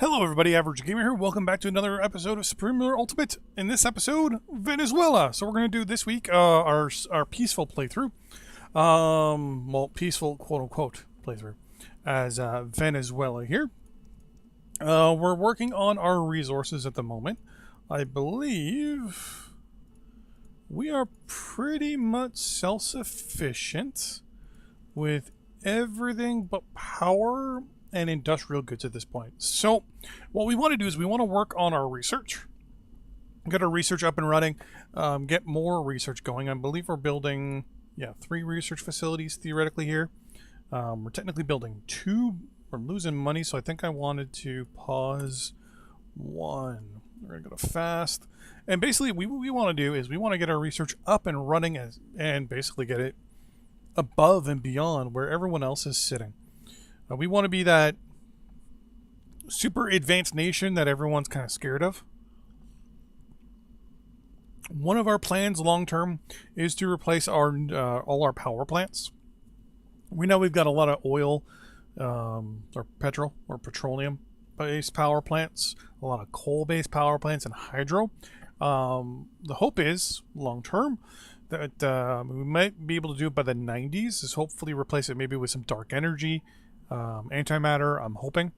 Hello everybody, Average Gamer here. Welcome back to another episode of Supreme Ultimate. In this episode, Venezuela. So we're going to do this week our peaceful playthrough. Well, peaceful quote-unquote playthrough as Venezuela here. We're working on our resources at the moment. I believe we are pretty much self-sufficient with everything but power and industrial goods at this point. So what we want to do is we want to work on our research, get our research up and running, get more research going. I believe we're building 3 research facilities theoretically here. We're technically building 2. We're losing money, so I think I wanted to pause 1. We're gonna go to fast, and basically what we want to do is we want to get our research up and running and basically get it above and beyond where everyone else is sitting. We want to be that super advanced nation that everyone's kind of scared of. One of our plans long term is to replace all our power plants. We know we've got a lot of oil or petroleum based power plants, a lot of coal based power plants, and hydro. The hope is long term that we might be able to do it by the 90s, is hopefully replace it maybe with some dark energy, antimatter, I'm hoping.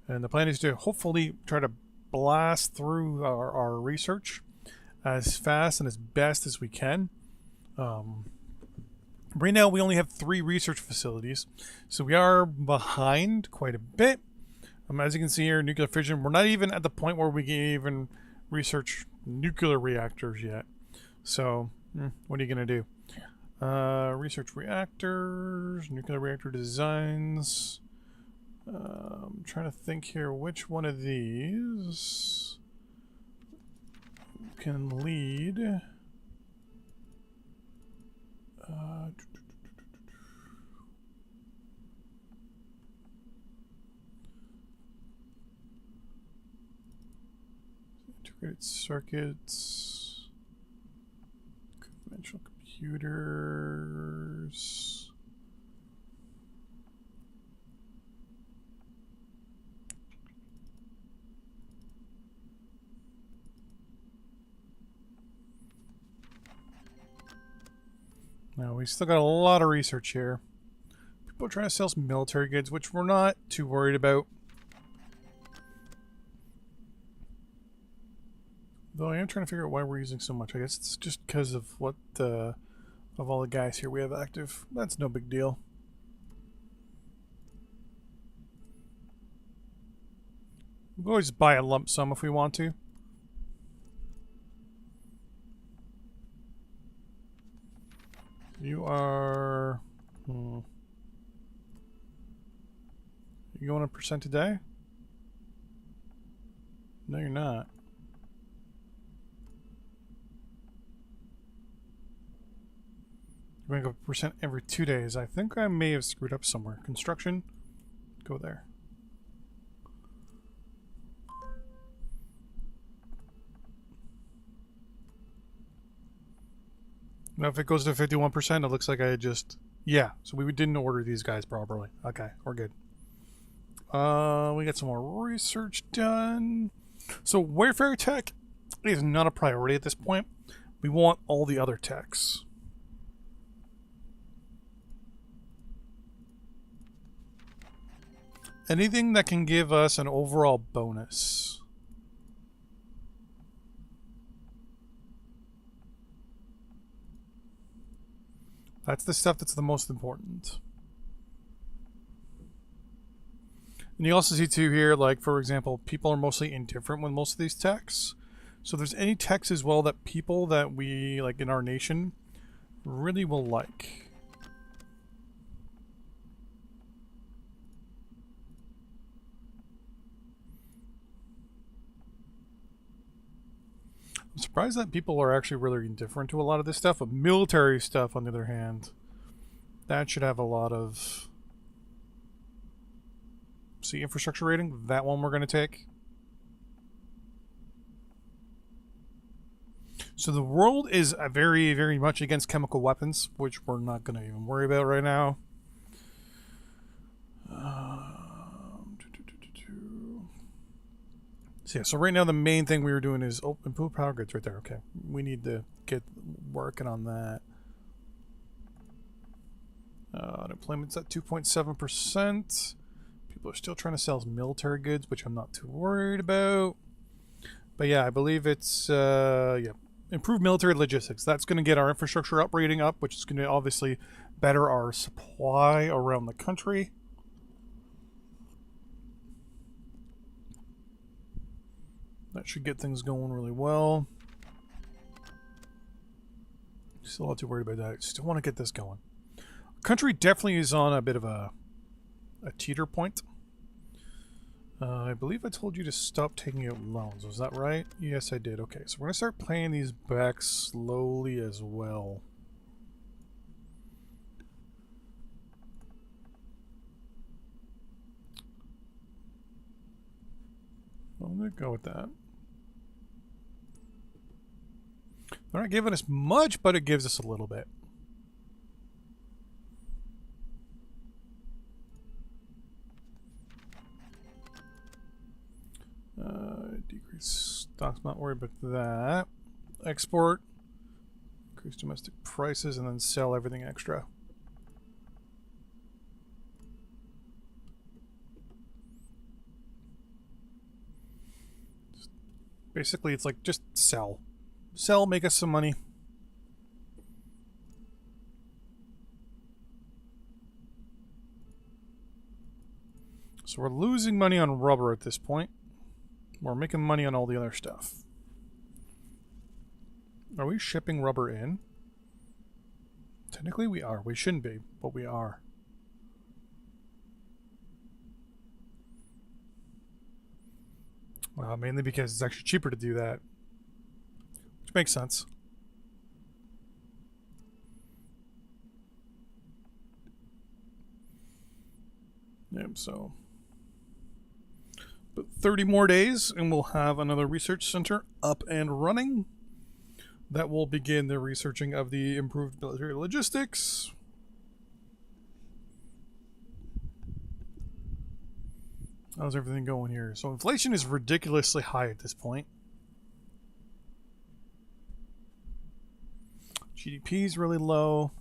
And the plan is to hopefully try to blast through our research as fast and as best as we can. Right now we only have 3 research facilities, so we are behind quite a bit. As you can see here, nuclear fission, we're not even at the point where we can even research nuclear reactors yet. So what are you going to do? Research reactors, nuclear reactor designs. I'm trying to think here which one of these can lead. Integrated circuits, conventional computers. Now we still got a lot of research here. People are trying to sell some military goods, which we're not too worried about. Though I am trying to figure out why we're using so much. I guess it's just because of what of all the guys here we have active. That's no big deal. We can always buy a lump sum if we want to. You are... You going a percent a day? No, you're not. You're going to go percent every 2 days. I think I may have screwed up somewhere. Construction, go there. Now if it goes to 51%, it looks like I just... Yeah, so we didn't order these guys properly. Okay, we're good. We got some more research done. So warfare tech is not a priority at this point. We want all the other techs. Anything that can give us an overall bonus. That's the stuff that's the most important. And you also see too here, like for example, people are mostly indifferent with most of these techs. So there's any techs as well that people that we like in our nation really will like. I'm surprised that people are actually really indifferent to a lot of this stuff, but military stuff, on the other hand, that should have a lot of... See, infrastructure rating, that one we're going to take. So the world is very, very much against chemical weapons, which we're not going to even worry about right now. So yeah, so right now the main thing we were doing is improve power grids right there. Okay, we need to get working on that. Unemployment's at 2.7%. People are still trying to sell military goods, which I'm not too worried about. But yeah, I believe it's yeah, improve military logistics. That's going to get our infrastructure rating up, which is going to obviously better our supply around the country. That should get things going really well. Still not too worried about that. Still want to get this going. Country definitely is on a bit of a teeter point. I believe I told you to stop taking out loans. Was that right? Yes, I did. Okay, so we're going to start paying these back slowly as well. I'm going to go with that. They're not giving us much, but it gives us a little bit. Decrease stocks, not worried about that. Export, increase domestic prices, and then sell everything extra. Basically, it's like just sell. Sell, make us some money. So we're losing money on rubber at this point. We're making money on all the other stuff. Are we shipping rubber in? Technically we are. We shouldn't be, but we are. Well, mainly because it's actually cheaper to do that. Which makes sense. Yep, so... But 30 more days and we'll have another research center up and running. That will begin the researching of the improved military logistics. How's everything going here? So inflation is ridiculously high at this point. GDP is really low.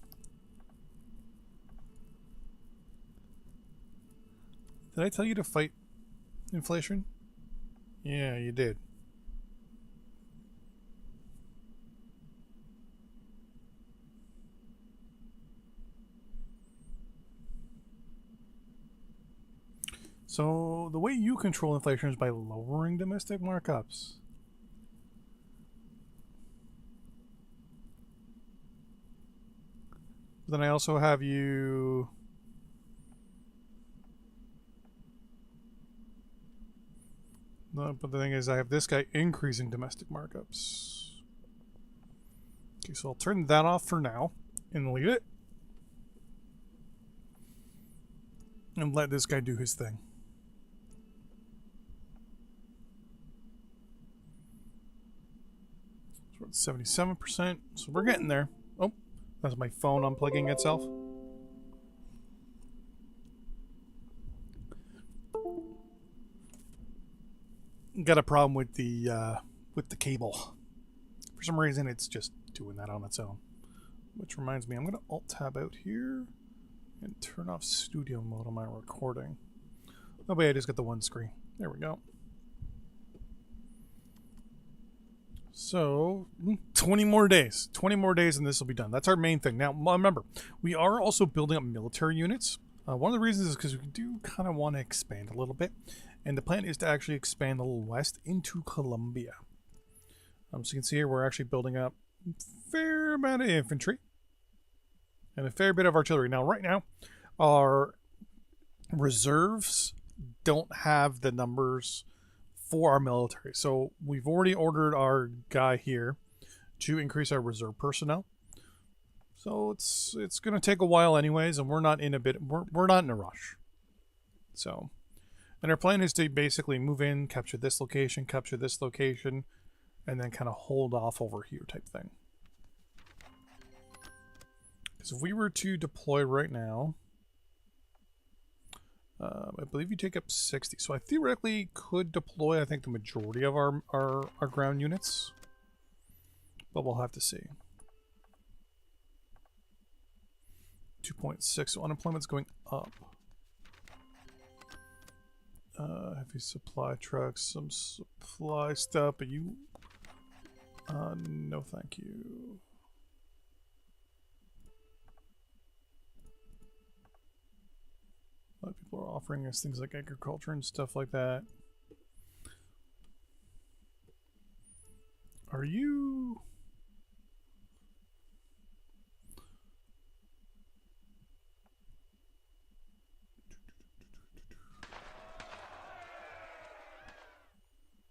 Did I tell you to fight inflation? Yeah, you did. So the way you control inflation is by lowering domestic markups. Then I also have you... No, but the thing is, I have this guy increasing domestic markups. Okay, so I'll turn that off for now and leave it. And let this guy do his thing. So we're at 77%, so we're getting there. Oh, that's my phone unplugging itself. Got a problem with the cable. For some reason, it's just doing that on its own. Which reminds me, I'm going to Alt-Tab out here and turn off studio mode on my recording. Oh, wait, I just got the one screen. There we go. So, 20 more days. 20 more days and this will be done. That's our main thing. Now, remember, we are also building up military units. One of the reasons is because we do kind of want to expand a little bit. And the plan is to actually expand a little west into Colombia. So you can see here we're actually building up a fair amount of infantry. And a fair bit of artillery. Now, right now, our reserves don't have the numbers for our military. So we've already ordered our guy here to increase our reserve personnel. So it's going to take a while anyways, and we're not in a rush. So, and our plan is to basically move in, capture this location, and then kind of hold off over here type thing. Because if we were to deploy right now, I believe you take up 60. So I theoretically could deploy, I think, the majority of our ground units. But we'll have to see. 2.6, so unemployment's going up. Heavy supply trucks, some supply stuff, but you... no thank you. A lot of people are offering us things like agriculture and stuff like that. Are you...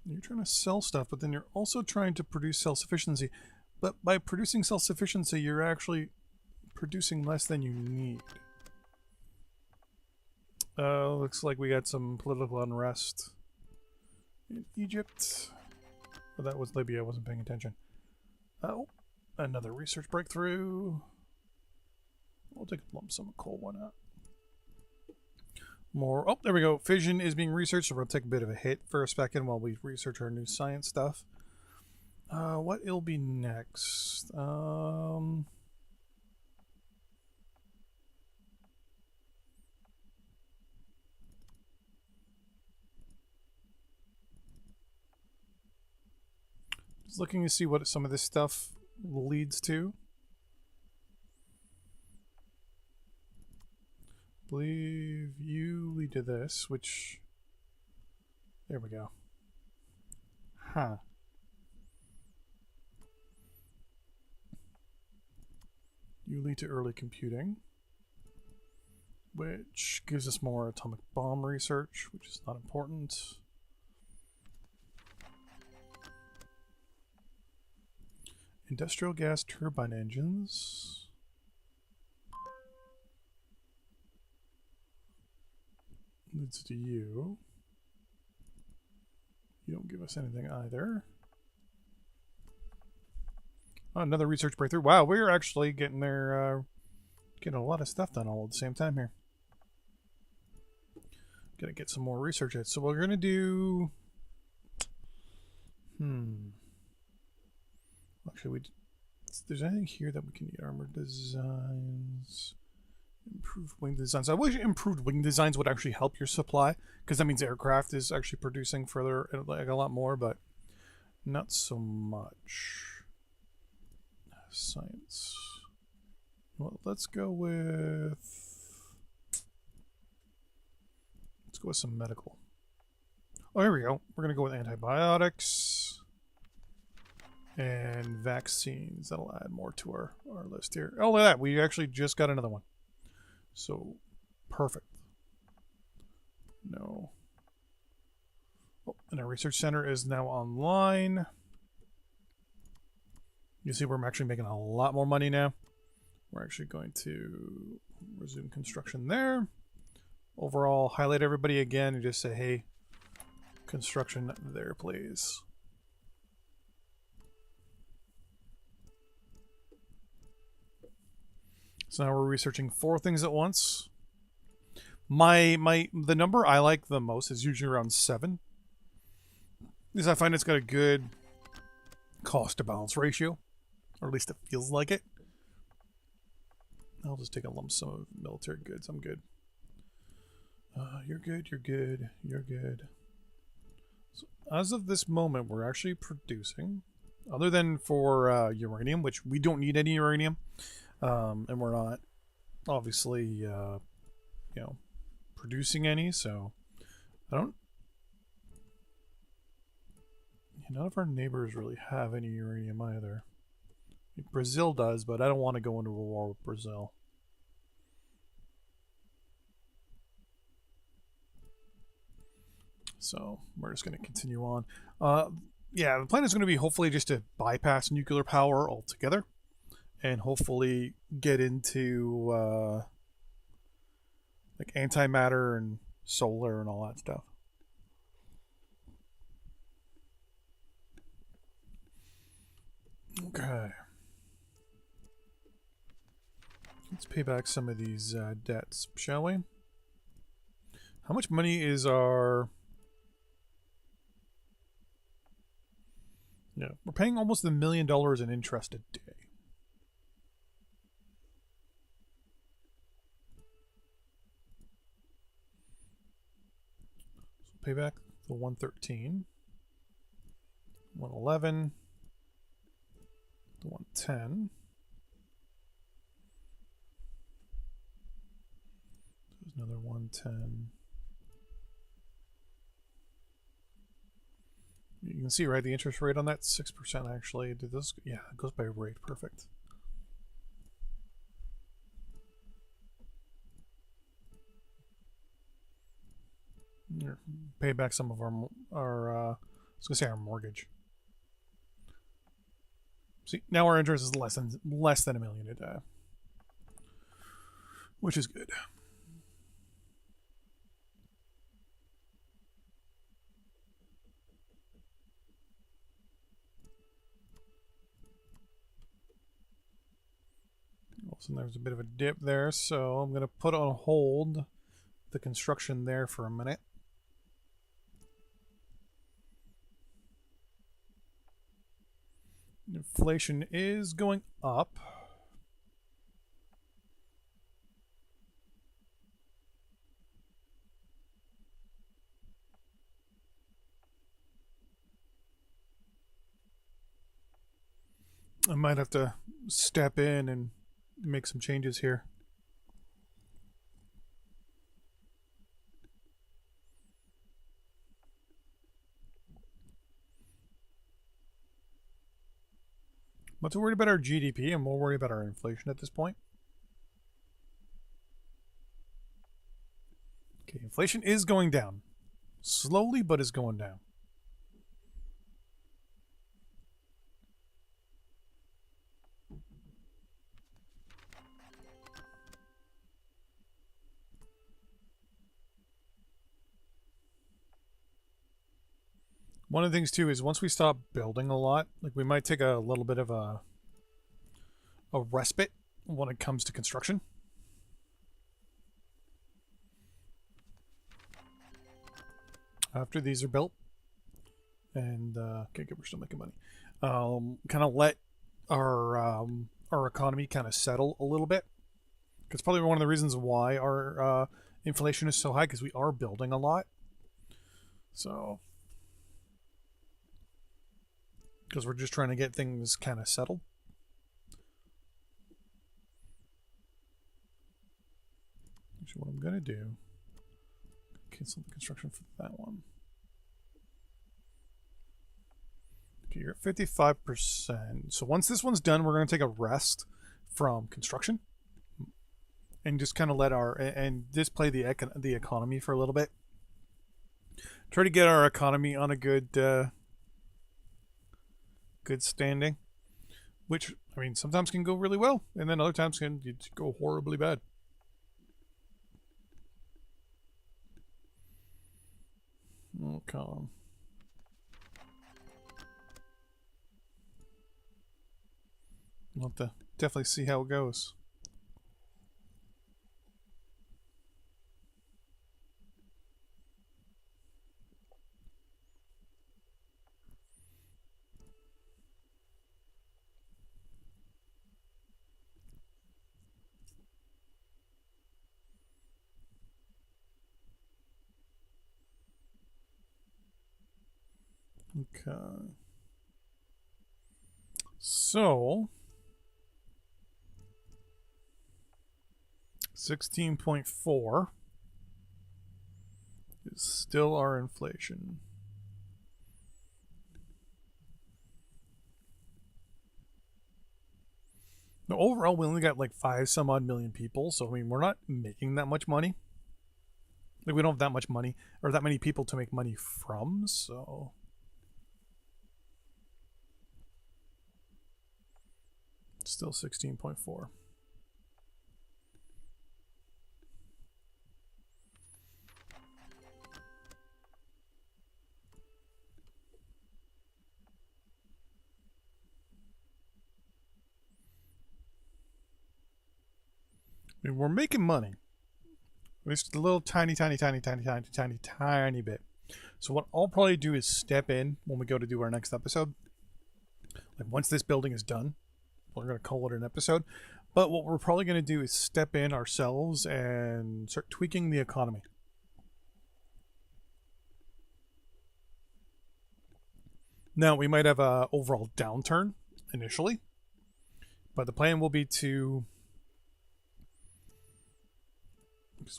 You're trying to sell stuff, but then you're also trying to produce self-sufficiency. But by producing self-sufficiency, you're actually producing less than you need. Looks like we got some political unrest in Egypt. But that was Libya, I wasn't paying attention. Oh, another research breakthrough. We'll take a lump sum of coal, why not? More. Oh, there we go. Fission is being researched, so we'll take a bit of a hit for a second while we research our new science stuff. What it'll be next? Just looking to see what some of this stuff leads to. I believe you lead to this, which... There we go. Huh. You lead to early computing, which gives us more atomic bomb research, which is not important. Industrial gas turbine engines. Leads to you. You don't give us anything either. Oh, another research breakthrough. Wow, we're actually getting there, getting a lot of stuff done all at the same time here. Gotta get some more research at. So we're gonna do... Actually, if there's anything here that we can need. Armor designs... Improved wing designs. I wish improved wing designs would actually help your supply, because that means aircraft is actually producing further, like a lot more, but not so much. Science. Well, let's go with some medical. Oh, here we go. We're gonna go with antibiotics and vaccines. That'll add more to our list here. Oh, look at that. We actually just got another one. So, perfect. No. Oh, and our research center is now online. You see we're actually making a lot more money now. We're actually going to resume construction there. Overall, highlight everybody again and just say, hey, construction there, please. So now we're researching 4 things at once. The number I like the most is usually around 7. Because I find it's got a good cost to balance ratio. Or at least it feels like it. I'll just take a lump sum of military goods. I'm good. You're good, you're good, you're good. So as of this moment, we're actually producing, other than for uranium, which we don't need any uranium. And we're not obviously, you know, producing any, so I don't... None of our neighbors really have any uranium either. Brazil does, but I don't want to go into a war with Brazil. So we're just going to continue on. Yeah, the plan is going to be hopefully just to bypass nuclear power altogether. And hopefully get into like antimatter and solar and all that stuff. Okay. Let's pay back some of these debts, shall we? How much money is our... Yeah, we're paying almost $1 million in interest a day. So pay back the 113, 111, the 110. There's another 110. You can see, right, the interest rate on that 6% actually. Did this? Yeah, it goes by rate. Perfect. Here, pay back some of our I was gonna say our mortgage. See, now our interest is less than $1 million a day, which is good. Also, there's a bit of a dip there, so I'm gonna put on hold the construction there for a minute. Inflation is going up. I might have to step in and make some changes here. I'm not too worried about our GDP. I'm more worried about our inflation at this point. Okay, inflation is going down. Slowly, but is going down. One of the things too is once we stop building a lot, like we might take a little bit of a respite when it comes to construction. After these are built, and okay, good, we're still making money. Kind of let our economy kind of settle a little bit. It's probably one of the reasons why our inflation is so high, because we are building a lot. So, because we're just trying to get things kind of settled. Actually, what I'm going to do, cancel the construction for that one. Okay, you're at 55%. So once this one's done, we're going to take a rest from construction and just kind of let our, and display the economy for a little bit. Try to get our economy on a good standing, which, I mean, sometimes can go really well, and then other times can go horribly bad. Okay. We'll have to definitely see how it goes. Okay. So 16.4 is still our inflation. Now, overall, we only got like 5 some odd million people, so I mean, we're not making that much money. Like, we don't have that much money or that many people to make money from, so still 16.4. I mean, we're making money. Just a little tiny bit. So what I'll probably do is step in when we go to do our next episode. Like once this building is done, we're going to call it an episode. But what we're probably going to do is step in ourselves and start tweaking the economy. Now, we might have an overall downturn initially, but the plan will be to...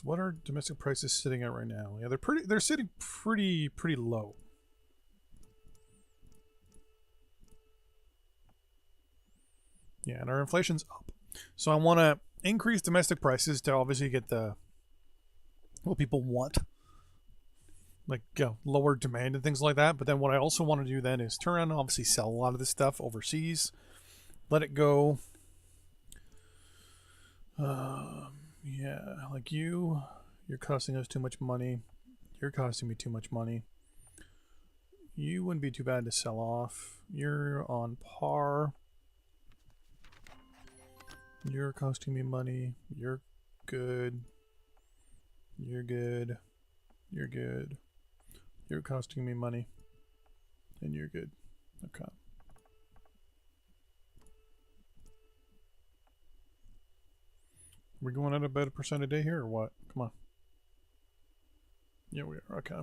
What are domestic prices sitting at right now? Yeah, they're sitting pretty low. Yeah, and our inflation's up. So I want to increase domestic prices to obviously get what people want. Like lower demand and things like that. But then what I also want to do then is turn around and obviously sell a lot of this stuff overseas. Let it go. Yeah, like you're costing us too much money. You're costing me too much money. You wouldn't be too bad to sell off. You're on par. You're costing me money. You're good. You're good. You're good. You're costing me money. And you're good. Okay. We're going at about 1% a day here or what? Come on. Yeah, we are. Okay.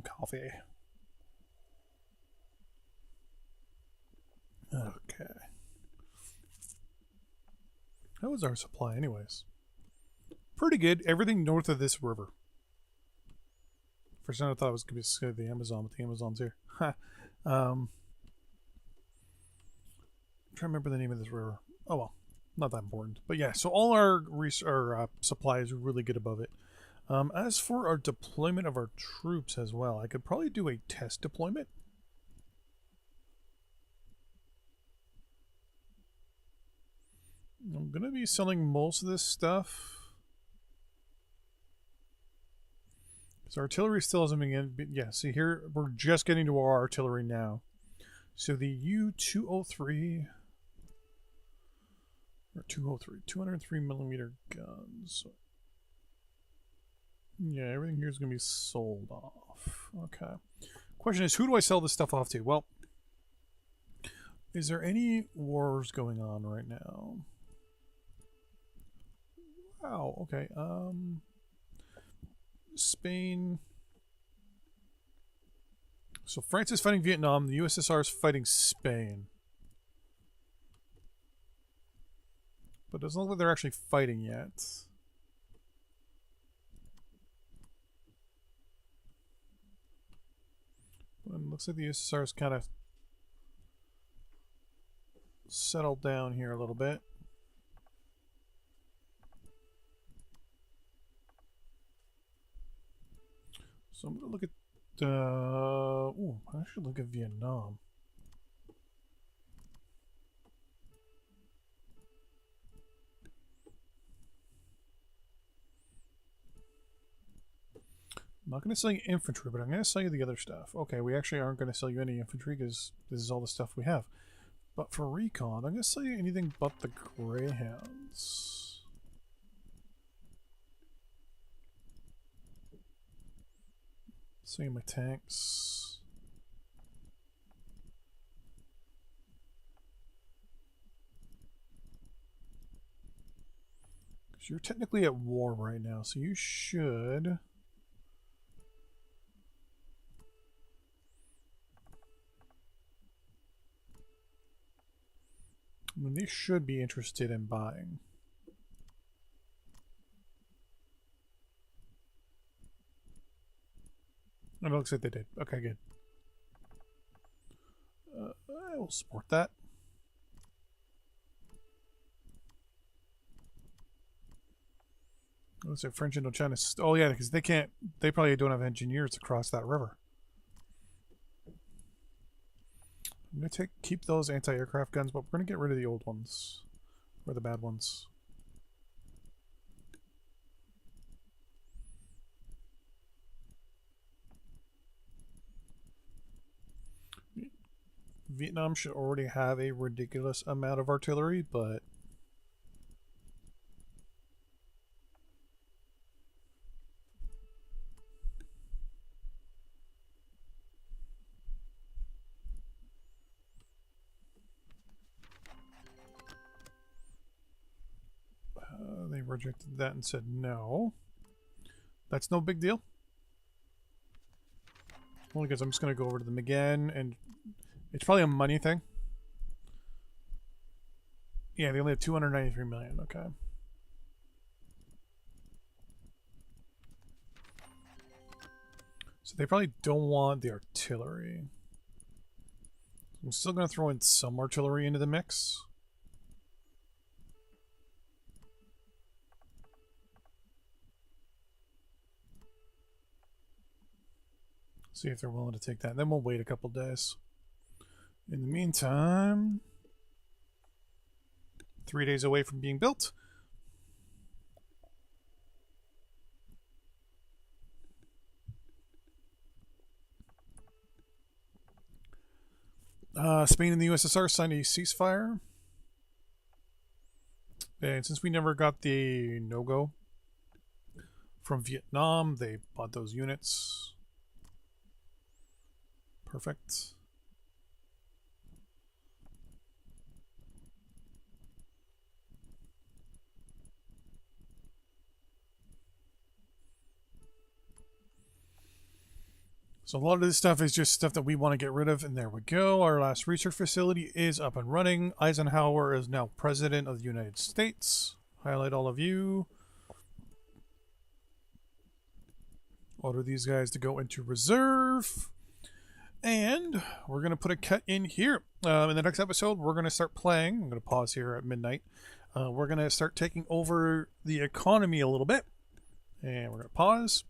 Coffee. Okay. How is our supply anyways? Pretty good. Everything north of this river. For some I thought it was going to be the Amazon, but the Amazon's here. I'm trying to remember the name of this river. Oh well, not that important. But yeah, so all our supply is really good above it. As for our deployment of our troops as well, I could probably do a test deployment. I'm going to be selling most of this stuff. So artillery still hasn't been in. Yeah, see here, we're just getting to our artillery now. So the U-203, or 203, 203 millimeter guns. Yeah, everything here is going to be sold off. Okay. Question is, who do I sell this stuff off to? Well, is there any wars going on right now? Wow, okay. Spain. So France is fighting Vietnam, the USSR is fighting Spain. But it doesn't look like they're actually fighting yet. And it looks like the USSR is kind of settled down here a little bit. So I'm going to look at... ooh, I should look at Vietnam. I'm not going to sell you infantry, but I'm going to sell you the other stuff. Okay, we actually aren't going to sell you any infantry because this is all the stuff we have. But for recon, I'm going to sell you anything but the Greyhounds. Sell you my tanks. Because you're technically at war right now, so you should... I mean, they should be interested in buying. And it looks like they did. Okay, good. I will support that. Let's say French Indochina. Oh yeah, because they can't. They probably don't have engineers to cross that river. I'm gonna keep those anti-aircraft guns, but we're gonna get rid of the old ones, or the bad ones. Vietnam should already have a ridiculous amount of artillery, but rejected that and said no. That's no big deal. Only because I'm just going to go over to them again, and it's probably a money thing. Yeah, they only have 293 million. Okay. So they probably don't want the artillery. I'm still going to throw in some artillery into the mix. See if they're willing to take that. Then we'll wait a couple days. In the meantime, 3 days away from being built. Spain and the USSR signed a ceasefire. And since we never got the no-go from Vietnam, they bought those units. Perfect. So a lot of this stuff is just stuff that we want to get rid of, and there we go. Our last research facility is up and running. Eisenhower is now President of the United States. Highlight all of you. Order these guys to go into reserve. And we're going to put a cut in here. In the next episode, we're going to start playing. I'm going to pause here at midnight. We're going to start taking over the economy a little bit. And we're going to pause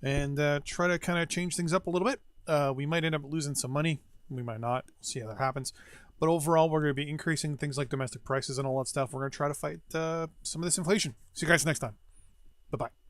and try to kind of change things up a little bit. We might end up losing some money. We might not. We'll see how that happens. But overall, we're going to be increasing things like domestic prices and all that stuff. We're going to try to fight some of this inflation. See you guys next time. Bye-bye.